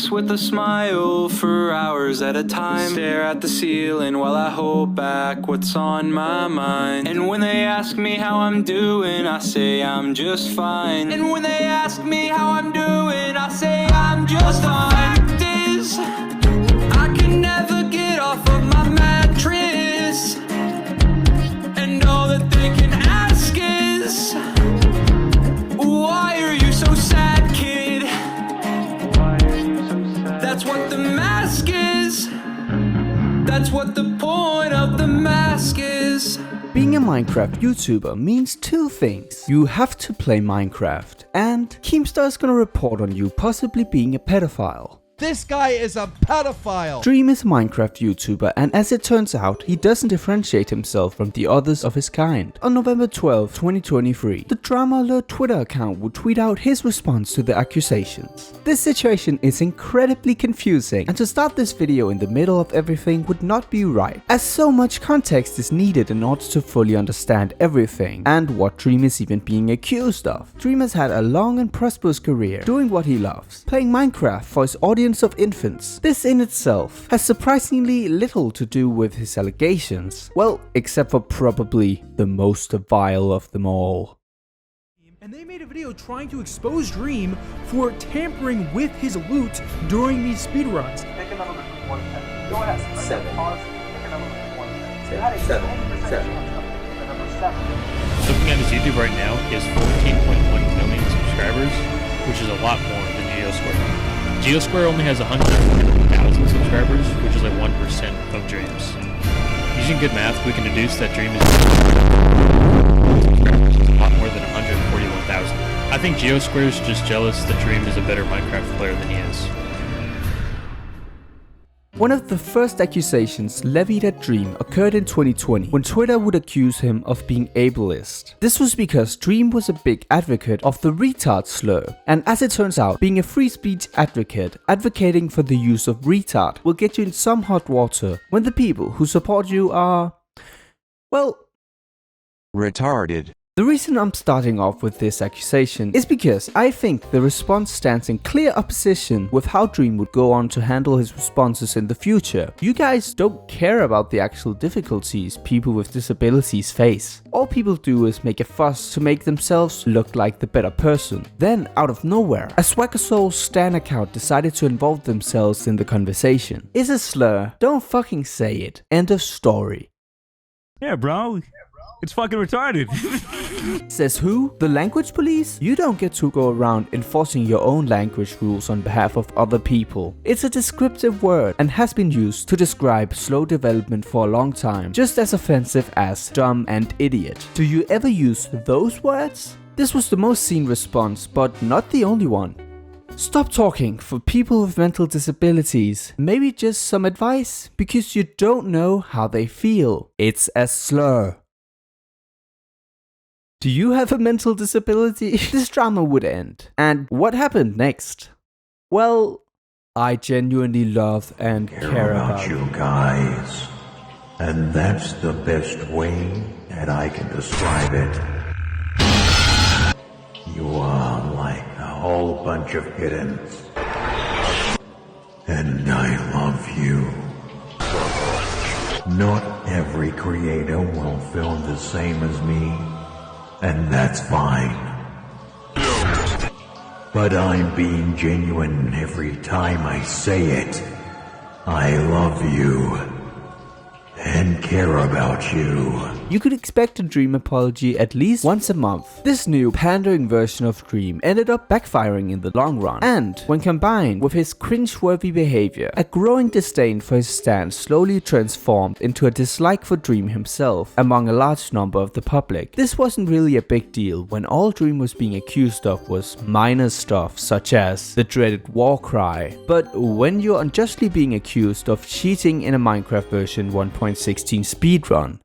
face with a smile for hours at a time. Stare at the ceiling while I hold back what's on my mind. And when they ask me how I'm doing, I say I'm just fine. And when they ask me how I'm doing, I say I'm just fine. The fact is, I can never get off of my mattress. And all that they can ask is, why are you so sad, kid? Why are you so sad? That's what the mask is. That's what the point of the mask is. Being a Minecraft YouTuber means two things. You have to play Minecraft, and Keemstar is gonna report on you possibly being a pedophile. This guy is a pedophile! Dream is a Minecraft YouTuber, and as it turns out, he doesn't differentiate himself from the others of his kind. On November 12, 2023, the Drama Alert Twitter account would tweet out his response to the accusations. This situation is incredibly confusing, and to start this video in the middle of everything would not be right, as so much context is needed in order to fully understand everything, and what Dream is even being accused of. Dream has had a long and prosperous career, doing what he loves, playing Minecraft for his audience of infants. This in itself has surprisingly little to do with his allegations, well, except for probably the most vile of them all. And they made a video trying to expose Dream for tampering with his loot during these speedruns. Pick a number between 1 and 10. Go ahead. 7. Pause. Pick a number between 1 and 10. So you had a 7. 90% chance of picking the number 7. Looking at his YouTube right now, he has 14.1 million subscribers, which is a lot more than Geosquare. Geosquare only has 100,000 subscribers, which is like 1% of Dream's. Using good math, we can deduce that Dream is a lot more than 141,000. I think Geosquare is just jealous that Dream is a better Minecraft player than he is. One of the first accusations levied at Dream occurred in 2020 when Twitter would accuse him of being ableist. This was because Dream was a big advocate of the retard slur, and as it turns out, being a free speech advocate, advocating for the use of retard will get you in some hot water when the people who support you are, well, retarded. The reason I'm starting off with this accusation is because I think the response stands in clear opposition with how Dream would go on to handle his responses in the future. You guys don't care about the actual difficulties people with disabilities face. All people do is make a fuss to make themselves look like the better person. Then, out of nowhere, a Swaggersoul Stan account decided to involve themselves in the conversation. It's a slur, don't fucking say it. End of story. Yeah, bro. It's fucking retarded. Says who? The language police? You don't get to go around enforcing your own language rules on behalf of other people. It's a descriptive word and has been used to describe slow development for a long time, just as offensive as dumb and idiot. Do you ever use those words? This was the most seen response, but not the only one. Stop talking for people with mental disabilities. Maybe just some advice, because you don't know how they feel. It's a slur. Do you have a mental disability? This drama would end. And what happened next? Well, I genuinely love and care about you guys. And that's the best way that I can describe it. You are like a whole bunch of kittens. And I love you. Not every creator will film the same as me. And that's fine. But I'm being genuine every time I say it. I love you. And care about you. You could expect a Dream apology at least once a month. This new pandering version of Dream ended up backfiring in the long run, and when combined with his cringe-worthy behavior, a growing disdain for his stance slowly transformed into a dislike for Dream himself among a large number of the public. This wasn't really a big deal when all Dream was being accused of was minor stuff such as the dreaded war cry, but when you're unjustly being accused of cheating in a Minecraft version 1.16 speedrun,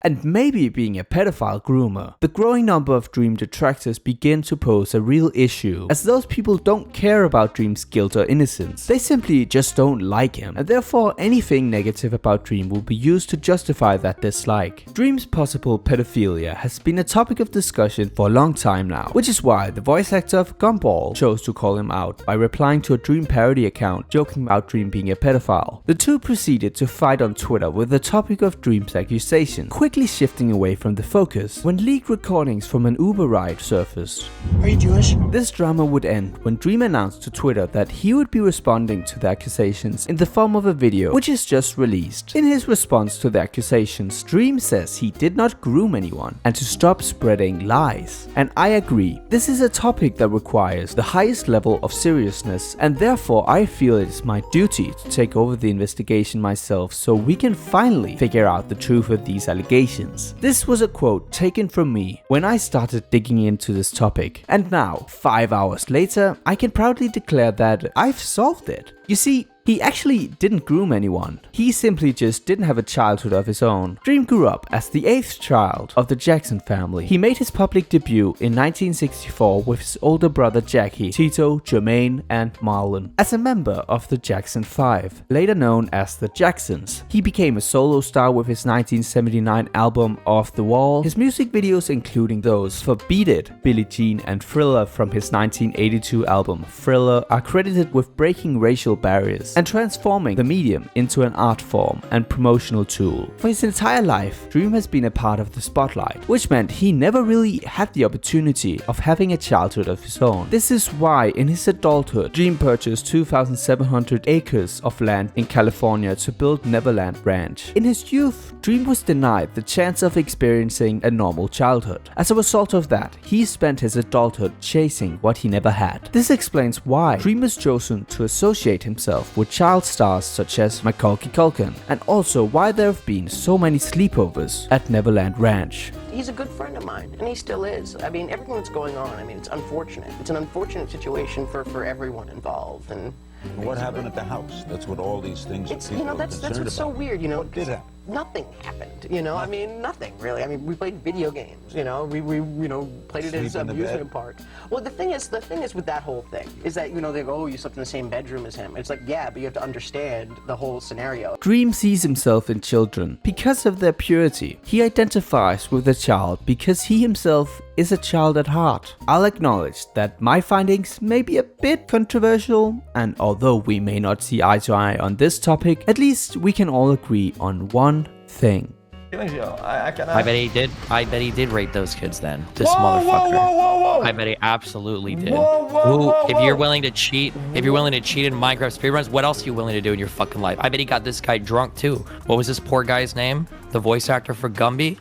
and maybe being a pedophile groomer. The growing number of Dream detractors begin to pose a real issue, as those people don't care about Dream's guilt or innocence. They simply just don't like him, and therefore anything negative about Dream will be used to justify that dislike. Dream's possible pedophilia has been a topic of discussion for a long time now, which is why the voice actor of Gumball chose to call him out by replying to a Dream parody account joking about Dream being a pedophile. The two proceeded to fight on Twitter with the topic of Dream's accusation, quickly shifting away from the focus when leaked recordings from an Uber ride surfaced. Are you Jewish? This drama would end when Dream announced to Twitter that he would be responding to the accusations in the form of a video, which is just released. In his response to the accusations, Dream says he did not groom anyone and to stop spreading lies. And I agree, this is a topic that requires the highest level of seriousness, and therefore I feel it is my duty to take over the investigation myself so we can finally figure out the truth of these allegations. This was a quote taken from me when I started digging into this topic, and now, 5 hours later, I can proudly declare that I've solved it. You see, he actually didn't groom anyone. He simply just didn't have a childhood of his own. Dream grew up as the 8th child of the Jackson family. He made his public debut in 1964 with his older brother Jackie, Tito, Jermaine, and Marlon. As a member of the Jackson 5, later known as the Jacksons, he became a solo star with his 1979 album Off the Wall. His music videos, including those for Beat It, Billie Jean, and Thriller from his 1982 album Thriller, are credited with breaking racial barriers and transforming the medium into an art form and promotional tool. For his entire life, Dream has been a part of the spotlight, which meant he never really had the opportunity of having a childhood of his own. This is why in his adulthood, Dream purchased 2,700 acres of land in California to build Neverland Ranch. In his youth, Dream was denied the chance of experiencing a normal childhood. As a result of that, he spent his adulthood chasing what he never had. This explains why Dream was chosen to associate himself with child stars such as Macaulay Culkin, and also why there have been so many sleepovers at Neverland Ranch. He's a good friend of mine, and he still is. I mean, everything that's going on, I mean, it's unfortunate. It's an unfortunate situation for everyone involved, and what happened at the house? That's what all these things it's, people you know, are that's concerned what's so about. weird, you know. What did happen? Nothing happened, you know. I mean, nothing really. I mean, we played video games, you know. We you know, played it as Sleep in the amusement bed? park. Well, the thing is with that whole thing is that, you know, they go, oh, you slept in the same bedroom as him. It's like, yeah, but you have to understand the whole scenario. Dream sees himself in children because of their purity. He identifies with the child because he himself is a child at heart. I'll acknowledge that my findings may be a bit controversial, and although we may not see eye to eye on this topic, at least we can all agree on one thing. I bet he did. I bet he did rape those kids then. This motherfucker. Whoa. I bet he absolutely did. Whoa, If you're willing to cheat, in Minecraft speedruns, what else are you willing to do in your fucking life? I bet he got this guy drunk too. What was this poor guy's name? The voice actor for Gumby?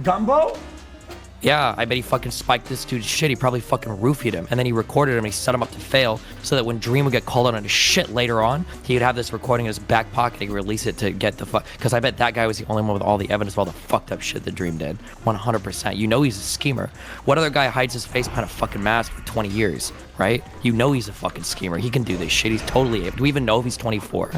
Gumbo? Yeah, I bet he fucking spiked this dude's shit. He probably fucking roofied him. And then he recorded him and he set him up to fail so that when Dream would get called out on his shit later on, he would have this recording in his back pocket. He could release it to get the fuck. Because I bet that guy was the only one with all the evidence of all the fucked up shit that Dream did. 100%. You know he's a schemer. What other guy hides his face behind a fucking mask for 20 years, right? You know he's a fucking schemer. He can do this shit. He's totally able. Do we even know if he's 24?